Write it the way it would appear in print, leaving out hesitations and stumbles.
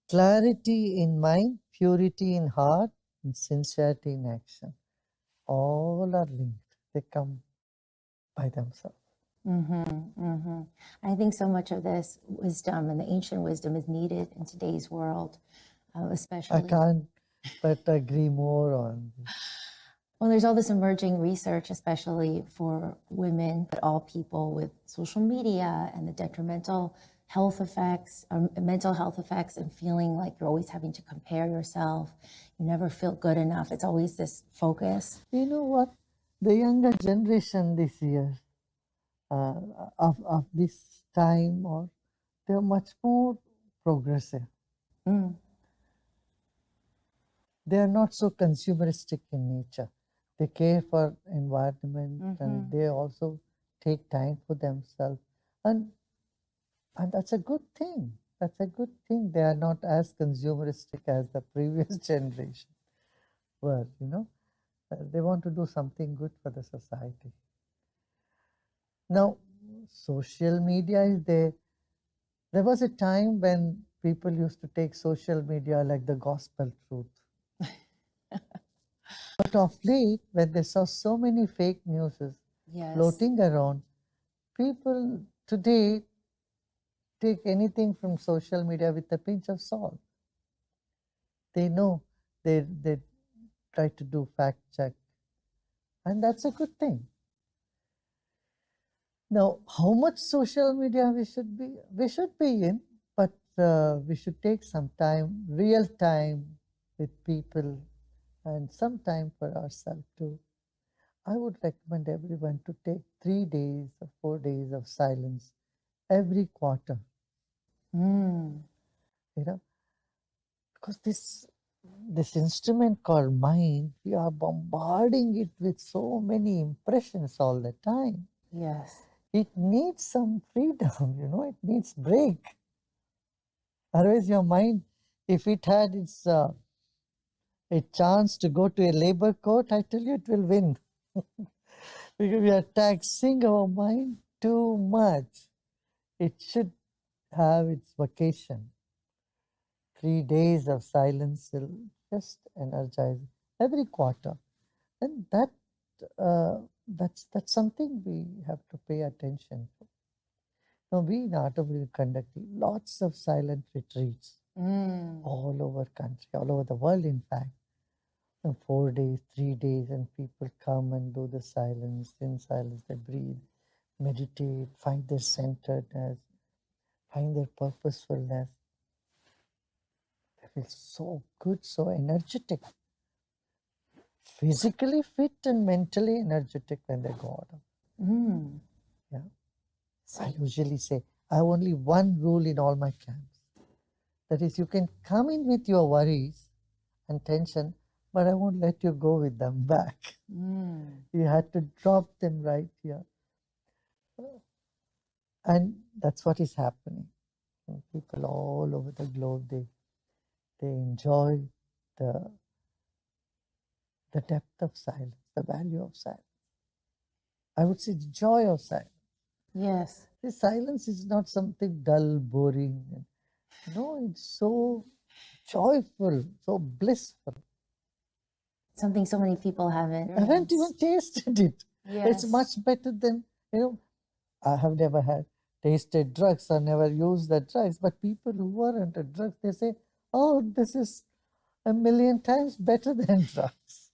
Clarity in mind, purity in heart, and sincerity in action. All are linked. They come by themselves. I think so much of this wisdom and the ancient wisdom is needed in today's world, especially. I can't but agree more on this. Well, there's all this emerging research, especially for women, but all people, with social media and the detrimental health effects, or mental health effects, and feeling like you're always having to compare yourself. You never feel good enough. It's always this focus. You know what? The younger generation this year, of this time, or they're much more progressive. They are not so consumeristic in nature. They care for environment and they also take time for themselves. And that's a good thing. That's a good thing. They are not as consumeristic as the previous generation were, you know. They want to do something good for the society. Now, social media is there. There was a time when people used to take social media like the gospel truth. But of late, when they saw so many fake news floating around, people today take anything from social media with a pinch of salt. They know, they try to do fact check, and that's a good thing. Now, how much social media we should be in, but we should take some time, real time with people, and some time for ourselves too. I would recommend everyone to take 3 days or 4 days of silence every quarter. You know, because this instrument called mind, we are bombarding it with so many impressions all the time. Yes. It needs some freedom, you know, it needs break. Otherwise, your mind, if it had its a chance to go to a labor court, I tell you, it will win. Because we are taxing our mind too much. It should have its vacation. 3 days of silence will just energize every quarter. And that's something we have to pay attention to. Now, we in Art of Living conduct lots of silent retreats all over country, all over the world, in fact. 4 days, 3 days, and people come and do the silence. In silence, they breathe, meditate, find their centeredness, find their purposefulness. They feel so good, so energetic, physically fit and mentally energetic when they go out. Yeah. I usually say, I have only one rule in all my camps. That is, you can come in with your worries and tension, but I won't let you go with them back. You had to drop them right here. And that's what is happening. And people all over the globe, they enjoy the depth of silence, the value of silence. I would say the joy of silence. Yes. The silence is not something dull, boring. No, it's so joyful, so blissful. Something so many people haven't even tasted it. Yes. It's much better than, I have never tasted drugs or never used the drugs, but people who are under drugs, they say, oh, this is a million times better than drugs.